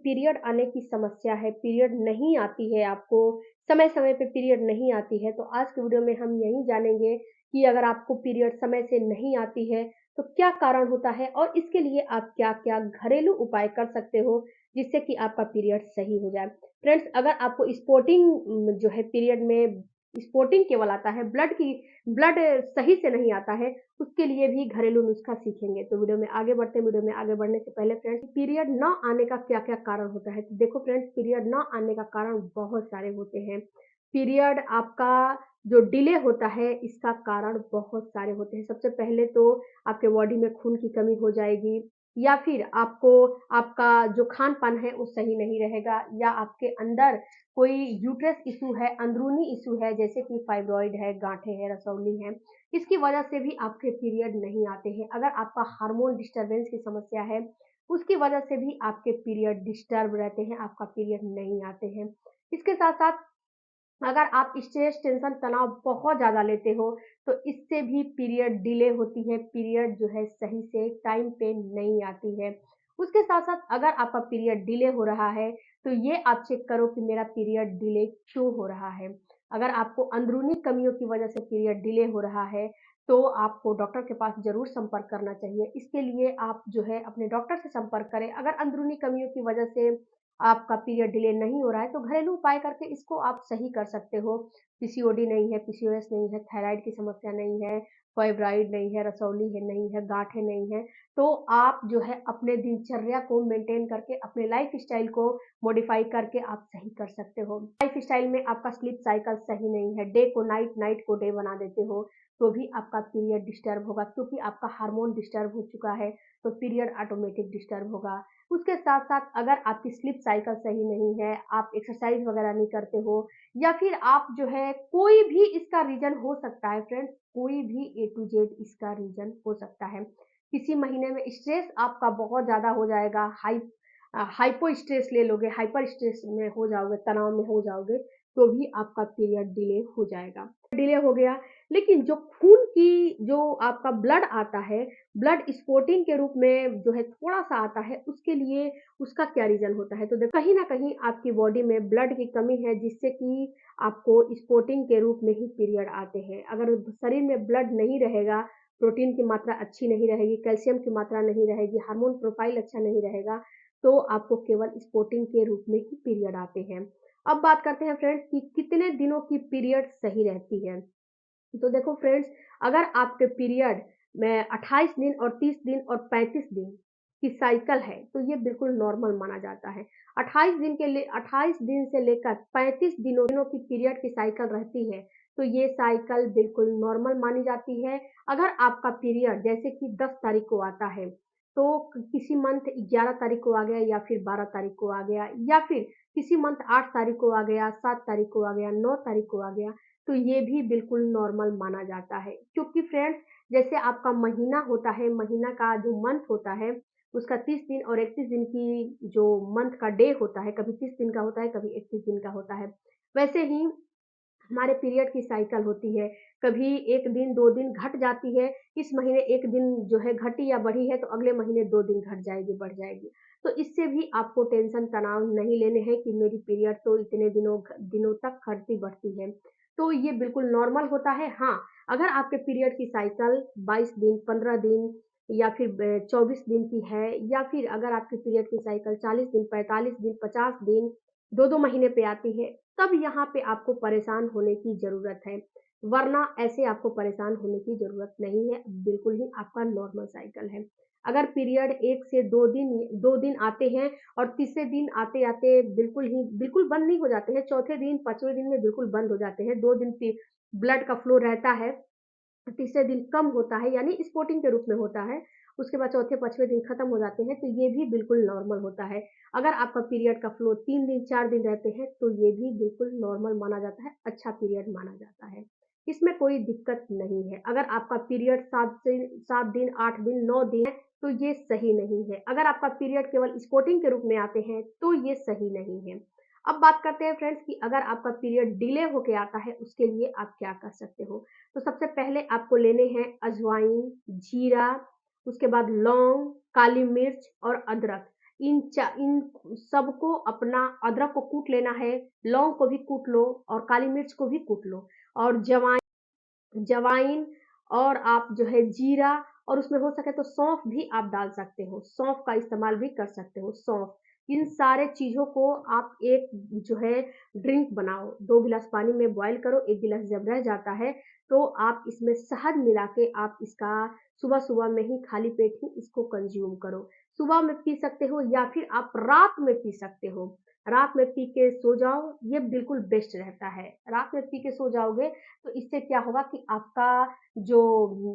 Period आने की समस्या है, पीरियड नहीं आती है आपको, समय-समय पे पीरियड नहीं आती है, तो आज की वीडियो में हम यही जानेंगे कि अगर आपको पीरियड समय से नहीं आती है, तो क्या कारण होता है और इसके लिए आप क्या-क्या घरेलू उपाय कर सकते हो, जिससे कि आपका पीरियड सही हो जाए। फ्रेंड्स, अगर आपको स्पॉटिंग जो है पीरियड में स्पॉटिंग केवल आता है, ब्लड सही से नहीं आता है, उसके लिए भी घरेलू नुस्खा सीखेंगे। तो वीडियो में आगे बढ़ते हैं। वीडियो में आगे बढ़ने से पहले फ्रेंड्स, पीरियड ना आने का क्या-क्या कारण होता है? तो देखो फ्रेंड्स, पीरियड ना आने का कारण बहुत सारे होते हैं। पीरियड आपका जो डिले होता है, इसका कारण बहुत सारे होते हैं। सबसे पहले तो आपके बॉडी में खून की कमी हो जाएगी, या फिर आपको आपका जो खान-पान है वो सही नहीं रहेगा, या आपके अंदर कोई यूट्रस इश्यू है, अंदरूनी इश्यू है, जैसे कि फाइब्रॉइड है, गाँठें हैं, रसौली है। इसकी वजह से भी आपके पीरियड नहीं आते हैं। अगर आपका हार्मोन डिस्टर्बेंस की समस्या है, उसकी वजह से भी आपके पीरियड डिस्टर्ब रहते हैं, आपका पीरियड नहीं आते हैं। इसके साथ-साथ अगर आप स्ट्रेस, टेंशन, तनाव बहुत ज़्यादा लेते हो, तो इससे भी पीरियड डिले होती है, पीरियड जो है सही से टाइम पे नहीं आती है। उसके साथ-साथ अगर आपका पीरियड डिले हो रहा है, तो ये आप चेक करो कि मेरा पीरियड डिले क्यों हो रहा है। अगर आपको अंदरूनी कमियों की वजह से पीरियड डिले हो रहा है, तो आपको डॉक्टर के पास ज़रूर संपर्क करना चाहिए। इसके लिए आप जो है अपने डॉक्टर से संपर्क करें। अगर अंदरूनी कमियों की वजह से आपका पीरियड डिले नहीं हो रहा है, तो घरेलू उपाय करके इसको आप सही कर सकते हो। पीसीओडी नहीं है, पीसीओएस नहीं है, थायराइड की समस्या नहीं है, फाइब्रॉइड नहीं है, रसौली है नहीं है, गाँठें नहीं है, तो आप जो है अपने दिनचर्या को मेंटेन करके, अपने लाइफ़स्टाइल को मॉडिफ़ाई करके आप सही कर सकते हो। लाइफ़स्टाइल में आपका स्लीप साइकिल सही नहीं है, डे को नाइट, नाइट को डे बना देते हो, तो भी आपका पीरियड डिस्टर्ब होगा, क्योंकि आपका हार्मोन डिस्टर्ब हो चुका है, तो पीरियड ऑटोमेटिक डिस्टर्ब होगा। उसके साथ-साथ अगर आपकी स्लीप साइकिल सही नहीं है, आप एक्सरसाइज़ वगैरह नहीं करते हो, या फिर आप जो है कोई भी इसका रीज़न हो सकता है फ्रेंड्स, कोई भी ए टू ज़ेड इसका रीज़न हो सकता है। किसी महीने में स्ट्रेस आपका बहुत ज़्यादा हो जाएगा, हाइपो स्ट्रेस ले लोगे, हाइपर स्ट्रेस में हो जाओगे, तनाव में हो जाओगे, तो भी आपका पीरियड डिले हो जाएगा। डिले हो गया, लेकिन जो खून की जो आपका ब्लड आता है, ब्लड स्पॉटिंग के रूप में जो है थोड़ा-सा आता है, उसके लिए उसका क्या रीज़न होता है? तो कहीं न कहीं आपकी बॉडी में ब्लड की कमी है, जिससे कि आपको स्पॉटिंग के रूप में ही पीरियड आते हैं। अगर शरीर में ब्लड नहीं रहेगा, प्रोटीन की मात्रा अच्छी नहीं रहेगी, कैल्शियम की मात्रा नहीं रहेगी, हार्मोन प्रोफाइल अच्छा नहीं रहेगा, तो आपको केवल स्पॉटिंग के रूप में ही पीरियड आते हैं। अब बात करते हैं फ्रेंड्स कि कितने दिनों की पीरियड सही रहती है। तो देखो फ्रेंड्स, अगर आपके पीरियड में 28 दिन और 30 दिन और 35 दिन की साइकिल है, तो ये बिल्कुल नॉर्मल माना जाता है। 28 दिन से लेकर 35 दिनों की पीरियड की साइकिल रहती है, तो ये साइकिल बिल्कुल नॉर्मल मानी जाती है। अगर आपका पीरियड जैसे कि 10 तारीख को आता है, तो किसी मंथ 11 तारीख को आ गया, या फिर 12 तारीख को आ गया, या फिर किसी मंथ 8 तारीख को आ गया, 7 तारीख को आ गया, 9 तारीख को आ गया, तो ये भी बिल्कुल नॉर्मल माना जाता है। क्योंकि फ्रेंड्स, जैसे आपका महीना होता है, महीना का जो मंथ होता है, उसका 30 दिन और 31 दिन की जो मंथ का डे होता है, कभी 30 दिन का होता है, कभी 31 दिन का होता है। वैसे ही हमारे पीरियड की साइकिल होती है, कभी 1 दिन, 2 दिन घट जाती है, इस महीने 1 दिन जो है घटी या बढ़ी है, तो अगले महीने 2 दिन घट जाएगी, बढ़ जाएगी। तो इससे भी आपको टेंशन, तनाव नहीं लेने हैं कि मेरी पीरियड तो इतने दिनों तक घटती-बढ़ती है। तो ये बिल्कुल नॉर्मल होता है। हाँ, अगर आपके पीरियड की साइकिल 22 दिन, 15 दिन या फिर 24 दिन की है, या फिर अगर आपकी पीरियड की साइकिल 40 दिन, 45 दिन, 50 दिन, 2-2 महीने पे आती है, तब यहाँ पे आपको परेशान होने की ज़रूरत है, वरना ऐसे आपको परेशान होने की ज़रूरत नहीं है, बिल्कुल ही आपका नॉर्मल साइकिल है। अगर पीरियड 1 से 2 दिन आते हैं और तीसरे दिन आते-आते बिल्कुल बंद नहीं हो जाते हैं, चौथे दिन, 5वें दिन में बिल्कुल बंद हो जाते हैं, 2 दिन पी ब्लड का फ्लो रहता है, तीसरे दिन कम होता है, यानी स्पॉटिंग के रूप में होता है, उसके बाद चौथे, 5वें दिन खत्म हो जाते हैं, तो ये भी बिल्कुल नॉर्मल होता है। अगर आपका पीरियड का फ्लो 3 दिन, 4 दिन रहते हैं, तो ये भी बिल्कुल नॉर्मल माना जाता है, अच्छा पीरियड माना जाता है। इसमें कोई दिक्कत नहीं है। अगर आपका पीरियड 7 दिन, 8 दिन, 9 दिन है, तो ये सही नहीं है। अगर आपका पीरियड केवल स्पॉटिंग के रूप में आते हैं, तो ये सही नहीं है। अब बात करते हैं फ्रेंड्स कि अगर आपका पीरियड डिले होके आता है, उसके लिए आप क्या कर सकते हो? तो सबसे पहले आपको लेने हैं अजवाइन, जीरा, उसके बाद लौंग, काली मिर्च और अदरक। इन सबको अपना अदरक को कूट लेना है, लौंग को भी कूट लो और काली मिर्च को भी कूट लो और जवाइन और आप जो है जीरा और उसमें हो सके तो सौंफ भी आप डाल सकते हो, सौंफ का इस्तेमाल भी कर सकते हो, सौंफ। इन सारे चीज़ों को आप एक जो है ड्रिंक बनाओ, 2 गिलास पानी में बॉयल करो, 1 गिलास जब रह जाता है तो आप इसमें शहद मिला के आप इसका सुबह-सुबह में ही खाली पेट ही इसको कंज़्यूम करो। सुबह में पी सकते हो या फिर आप रात में पी सकते हो। रात में पी के सो जाओ, ये बिल्कुल बेस्ट रहता है। रात में पी के सो जाओगे तो इससे क्या होगा कि आपका जो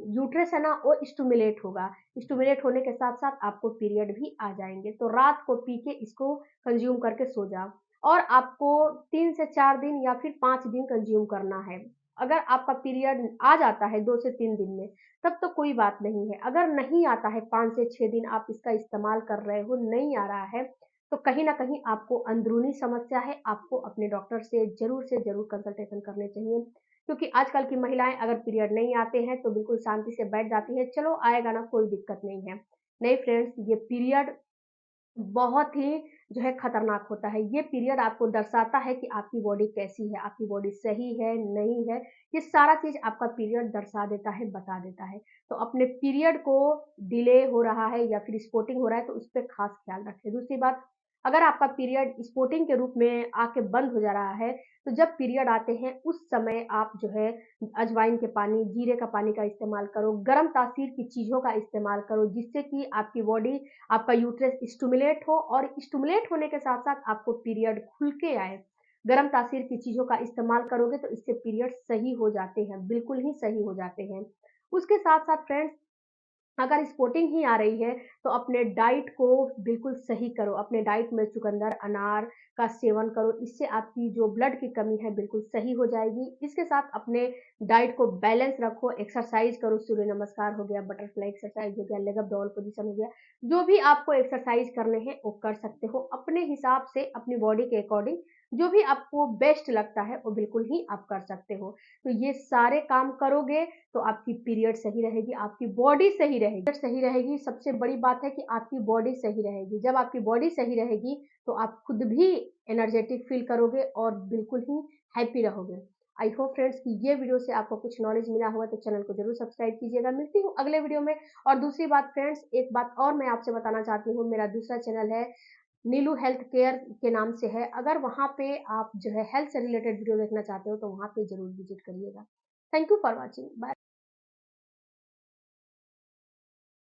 यूट्रस है ना वो स्टिमुलेट होगा। स्टिमुलेट होने के साथ-साथ आपको पीरियड भी आ जाएँगे। तो रात को पी के इसको कंज़्यूम करके सो जाओ और आपको 3 से 4 दिन या फिर 5 दिन कंज़्यूम करना है। अगर आपका पीरियड आ जाता है 2 से 3 दिन में, तब तो कोई बात नहीं है। अगर नहीं आता है 5 से 6 दिन आप इसका इस्तेमाल कर रहे हो, नहीं आ रहा है, तो कहीं न कहीं आपको अंदरूनी समस्या है, आपको अपने डॉक्टर से ज़रूर कंसल्टेशन करने चाहिए। क्योंकि आजकल की महिलाएँ अगर पीरियड नहीं आते हैं तो बिल्कुल शांति से बैठ जाती हैं, चलो आएगा ना कोई दिक्कत नहीं है। नहीं फ्रेंड्स, ये पीरियड बहुत ही जो है खतरनाक होता है। ये पीरियड आपको दर्शाता है कि आपकी बॉडी कैसी है, आपकी बॉडी सही है, नहीं है, ये सारा चीज़ आपका पीरियड दर्शा देता है, बता देता है। तो अपने पीरियड को डिले हो रहा है या फिर स्पॉटिंग हो रहा है तो उस पे ख़ास ख़्याल रखें। दूसरी बात, अगर आपका पीरियड स्पॉटिंग के रूप में आके बंद हो जा रहा है, तो जब पीरियड आते हैं उस समय आप जो है अजवाइन के पानी, जीरे का पानी का इस्तेमाल करो, गर्म तासीर की चीज़ों का इस्तेमाल करो जिससे कि आपकी बॉडी आपका यूट्रस स्टिमुलेट हो और स्टिमुलेट होने के साथ-साथ आपको पीरियड खुल के आए। गरम तासीर की चीज़ों का इस्तेमाल करोगे तो इससे पीरियड सही हो जाते हैं, बिल्कुल ही सही हो जाते हैं। उसके साथ-साथ फ्रेंड्स, अगर स्पॉटिंग ही आ रही है तो अपने डाइट को बिल्कुल सही करो। अपने डाइट में चुकंदर, अनार का सेवन करो, इससे आपकी जो ब्लड की कमी है बिल्कुल सही हो जाएगी। इसके साथ अपने डाइट को बैलेंस रखो, एक्सरसाइज़ करो, सूर्य नमस्कार हो गया, बटरफ्लाई एक्सरसाइज़ हो गया, लेग अप डॉल पोज़ीशन हो गया। जो भी आपको एक्सरसाइज़ करने हैं वो कर सकते हो। अपने हिसाब से अपनी बॉडी के अकॉर्डिंग जो भी आपको बेस्ट लगता है वो बिल्कुल ही आप कर सकते हो। तो ये सारे काम करोगे तो आपकी पीरियड सही रहेगी, आपकी बॉडी सही रहेगी, सबसे बड़ी बात है कि आपकी बॉडी सही रहेगी। जब आपकी बॉडी सही रहेगी, तो आप खुद भी एनर्जेटिक फ़ील करोगे और बिल्कुल ही हैप्पी रहोगे। आई होप फ्रेंड्स कि ये वीडियो से आपको कुछ नॉलेज मिला होगा तो चैनल को ज़रूर सब्सक्राइब कीजिएगा। मिलती हूँ अगले वीडियो में। और दूसरी बात फ्रेंड्स, एक बात और मैं आपसे बताना चाहती हूँ, मेरा दूसरा चैनल है नीलू हेल्थ केयर के नाम से है। अगर वहाँ पे आप जो है हेल्थ से रिलेटेड वीडियो देखना चाहते हो तो वहाँ पे ज़रूर विज़िट करिएगा। Thank you for watching. Bye.